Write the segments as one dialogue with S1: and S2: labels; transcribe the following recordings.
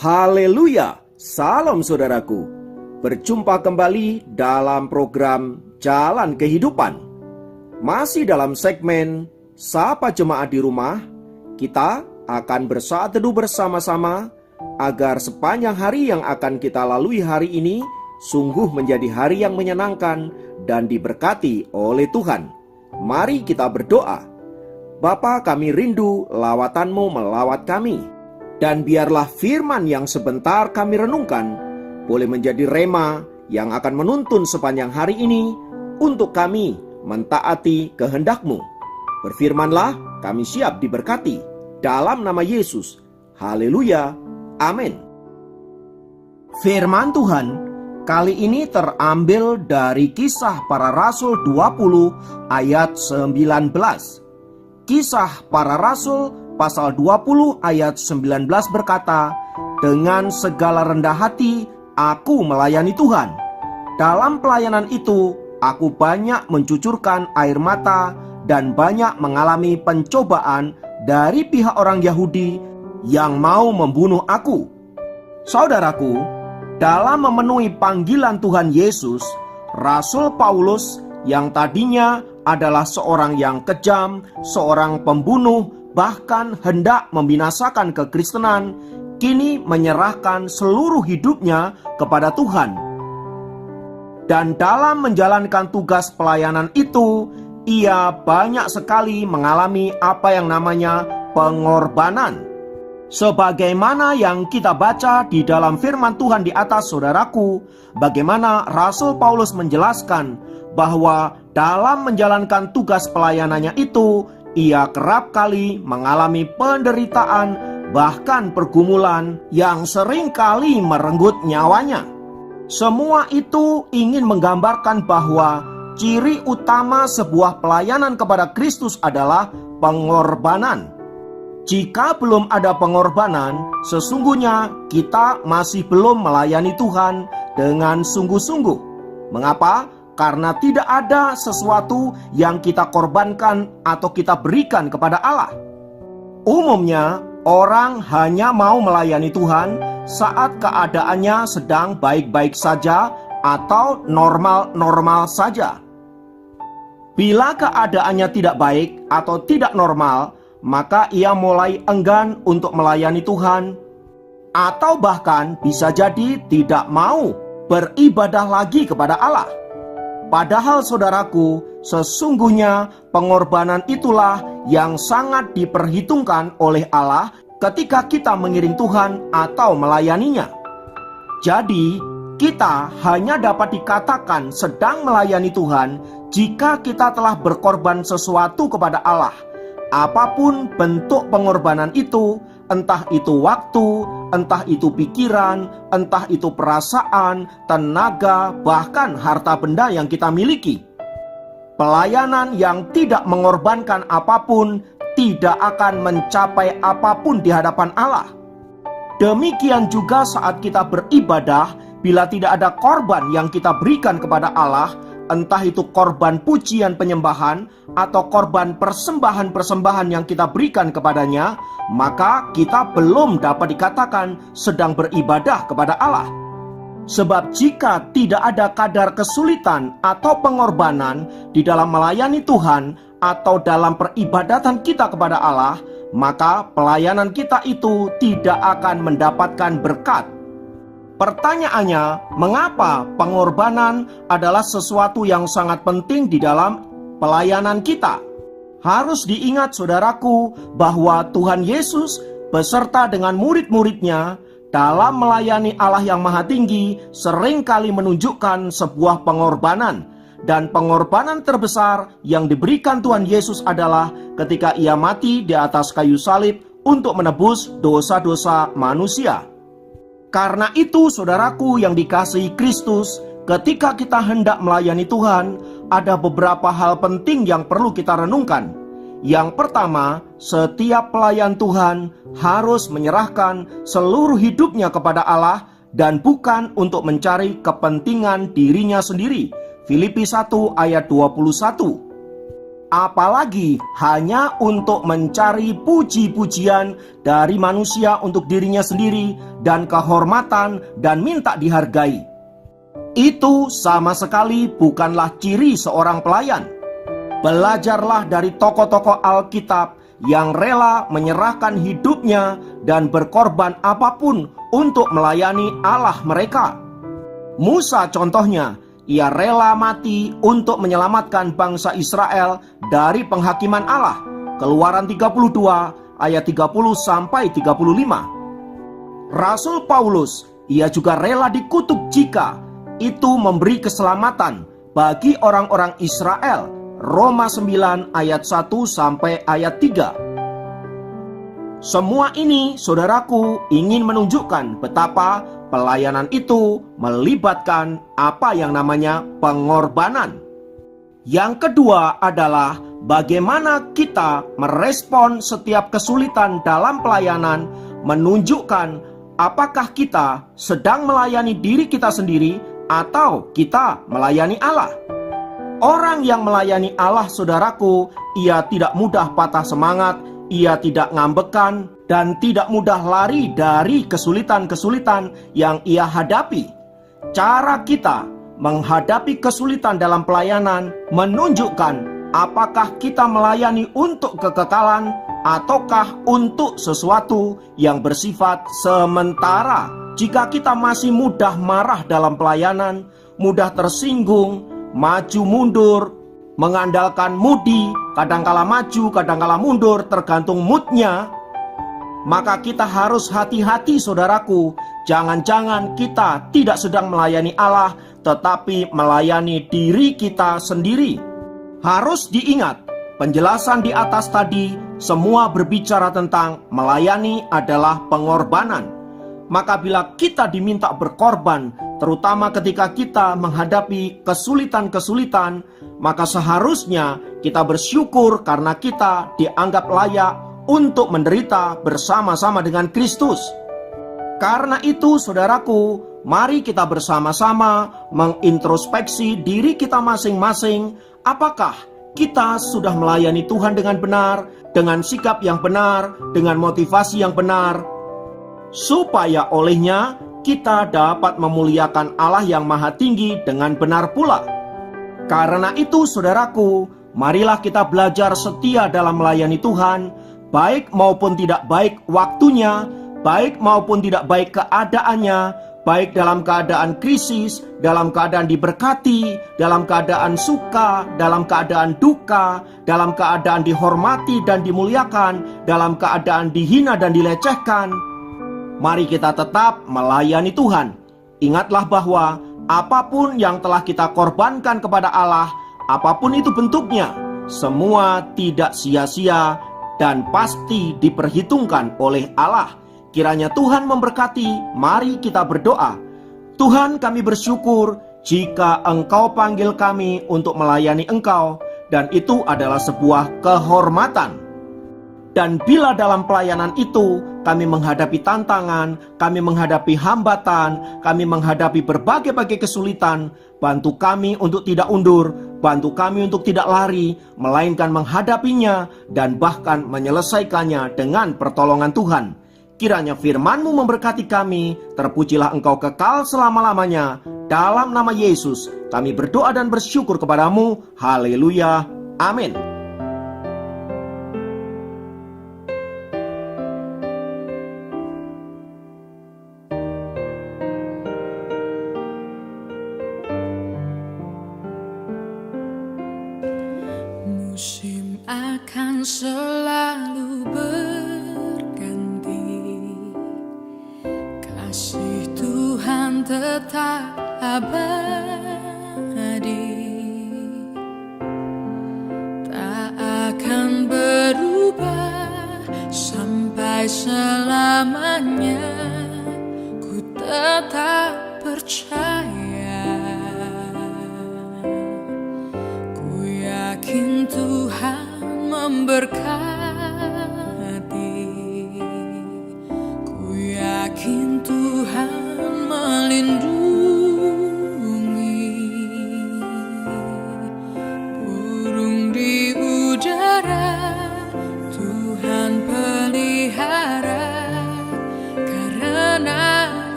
S1: Haleluya, salam saudaraku. Berjumpa kembali dalam program Jalan Kehidupan. Masih dalam segmen Sapa Jemaat di Rumah, kita akan bersaat teduh bersama-sama agar sepanjang hari yang akan kita lalui hari ini sungguh menjadi hari yang menyenangkan dan diberkati oleh Tuhan. Mari kita berdoa. Bapa, kami rindu lawatan-Mu melawat kami. Dan biarlah firman yang sebentar kami renungkan boleh menjadi rema yang akan menuntun sepanjang hari ini untuk kami mentaati kehendak-Mu. Berfirmanlah, kami siap diberkati. Dalam nama Yesus. Haleluya. Amin. Firman Tuhan kali ini terambil dari Kisah Para Rasul 20 ayat 19. Kisah Para Rasul pasal 20 ayat 19 berkata, "Dengan segala rendah hati aku melayani Tuhan. Dalam pelayanan itu aku banyak mencucurkan air mata dan banyak mengalami pencobaan dari pihak orang Yahudi yang mau membunuh aku." Saudaraku, dalam memenuhi panggilan Tuhan Yesus, Rasul Paulus yang tadinya adalah seorang yang kejam, seorang pembunuh, bahkan hendak membinasakan kekristenan, kini menyerahkan seluruh hidupnya kepada Tuhan. Dan dalam menjalankan tugas pelayanan itu, ia banyak sekali mengalami apa yang namanya pengorbanan. Sebagaimana yang kita baca di dalam firman Tuhan di atas, saudaraku, bagaimana Rasul Paulus menjelaskan bahwa dalam menjalankan tugas pelayanannya itu, ia kerap kali mengalami penderitaan, bahkan pergumulan yang sering kali merenggut nyawanya. Semua itu ingin menggambarkan bahwa ciri utama sebuah pelayanan kepada Kristus adalah pengorbanan. Jika belum ada pengorbanan, sesungguhnya kita masih belum melayani Tuhan dengan sungguh-sungguh. Mengapa? Karena tidak ada sesuatu yang kita korbankan atau kita berikan kepada Allah. Umumnya, orang hanya mau melayani Tuhan saat keadaannya sedang baik-baik saja atau normal-normal saja. Bila keadaannya tidak baik atau tidak normal, maka ia mulai enggan untuk melayani Tuhan, atau bahkan bisa jadi tidak mau beribadah lagi kepada Allah. Padahal saudaraku, sesungguhnya pengorbanan itulah yang sangat diperhitungkan oleh Allah ketika kita mengiring Tuhan atau melayaninya. Jadi, kita hanya dapat dikatakan sedang melayani Tuhan jika kita telah berkorban sesuatu kepada Allah. Apapun bentuk pengorbanan itu, entah itu waktu, entah itu pikiran, entah itu perasaan, tenaga, bahkan harta benda yang kita miliki. Pelayanan yang tidak mengorbankan apapun tidak akan mencapai apapun di hadapan Allah. Demikian juga saat kita beribadah, bila tidak ada korban yang kita berikan kepada Allah, entah itu korban pujian penyembahan atau korban persembahan-persembahan yang kita berikan kepadanya, maka kita belum dapat dikatakan sedang beribadah kepada Allah. Sebab jika tidak ada kadar kesulitan atau pengorbanan di dalam melayani Tuhan atau dalam peribadatan kita kepada Allah, maka pelayanan kita itu tidak akan mendapatkan berkat. Pertanyaannya, mengapa pengorbanan adalah sesuatu yang sangat penting di dalam pelayanan kita? Harus diingat saudaraku bahwa Tuhan Yesus beserta dengan murid-muridnya dalam melayani Allah yang Maha Tinggi seringkali menunjukkan sebuah pengorbanan. Dan pengorbanan terbesar yang diberikan Tuhan Yesus adalah ketika ia mati di atas kayu salib untuk menebus dosa-dosa manusia. Karena itu saudaraku yang dikasihi Kristus, ketika kita hendak melayani Tuhan, ada beberapa hal penting yang perlu kita renungkan. Yang pertama, setiap pelayan Tuhan harus menyerahkan seluruh hidupnya kepada Allah dan bukan untuk mencari kepentingan dirinya sendiri. Filipi 1 ayat 21. apalagi hanya untuk mencari puji-pujian dari manusia untuk dirinya sendiri dan kehormatan dan minta dihargai. Itu sama sekali bukanlah ciri seorang pelayan. Belajarlah dari tokoh-tokoh Alkitab yang rela menyerahkan hidupnya dan berkorban apapun untuk melayani Allah mereka. Musa contohnya, ia rela mati untuk menyelamatkan bangsa Israel dari penghakiman Allah. Keluaran 32 ayat 30 sampai 35. Rasul Paulus, ia juga rela dikutuk jika itu memberi keselamatan bagi orang-orang Israel. Roma 9 ayat 1 sampai ayat 3. Semua ini, saudaraku, ingin menunjukkan betapa pelayanan itu melibatkan apa yang namanya pengorbanan. Yang kedua adalah bagaimana kita merespon setiap kesulitan dalam pelayanan, menunjukkan apakah kita sedang melayani diri kita sendiri atau kita melayani Allah. Orang yang melayani Allah, saudaraku, ia tidak mudah patah semangat, ia tidak ngambekan, dan tidak mudah lari dari kesulitan-kesulitan yang ia hadapi. Cara kita menghadapi kesulitan dalam pelayanan menunjukkan apakah kita melayani untuk kekekalan ataukah untuk sesuatu yang bersifat sementara. Jika kita masih mudah marah dalam pelayanan, mudah tersinggung, maju mundur, mengandalkan mudi, kadangkala maju, kadangkala mundur, tergantung moodnya, maka kita harus hati-hati, saudaraku. Jangan-jangan kita tidak sedang melayani Allah, tetapi melayani diri kita sendiri. Harus diingat, penjelasan di atas tadi semua berbicara tentang melayani adalah pengorbanan. Maka bila kita diminta berkorban, terutama ketika kita menghadapi kesulitan-kesulitan, maka seharusnya kita bersyukur karena kita dianggap layak untuk menderita bersama-sama dengan Kristus. Karena itu, saudaraku, mari kita bersama-sama mengintrospeksi diri kita masing-masing. Apakah kita sudah melayani Tuhan dengan benar, dengan sikap yang benar, dengan motivasi yang benar, supaya olehnya kita dapat memuliakan Allah yang Maha Tinggi dengan benar pula. Karena itu, saudaraku, marilah kita belajar setia dalam melayani Tuhan, baik maupun tidak baik waktunya, baik maupun tidak baik keadaannya, baik dalam keadaan krisis, dalam keadaan diberkati, dalam keadaan suka, dalam keadaan duka, dalam keadaan dihormati dan dimuliakan, dalam keadaan dihina dan dilecehkan. Mari kita tetap melayani Tuhan. Ingatlah bahwa apapun yang telah kita korbankan kepada Allah, apapun itu bentuknya, semua tidak sia-sia dan pasti diperhitungkan oleh Allah. Kiranya Tuhan memberkati. Mari kita berdoa. Tuhan, kami bersyukur jika Engkau panggil kami untuk melayani Engkau, dan itu adalah sebuah kehormatan. Dan bila dalam pelayanan itu kami menghadapi tantangan, kami menghadapi hambatan, kami menghadapi berbagai-bagai kesulitan, bantu kami untuk tidak undur, bantu kami untuk tidak lari, melainkan menghadapinya dan bahkan menyelesaikannya dengan pertolongan Tuhan. Kiranya firman-Mu memberkati kami, terpujilah Engkau kekal selama-lamanya. Dalam nama Yesus kami berdoa dan bersyukur kepada-Mu. Haleluya. Amin.
S2: Musim akan selalu berganti, kasih Tuhan tetap abadi, tak akan berubah sampai selamanya. Ku tetap percaya, yakin Tuhan memberkati, ku yakin Tuhan melindungi. Burung di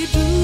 S2: hidup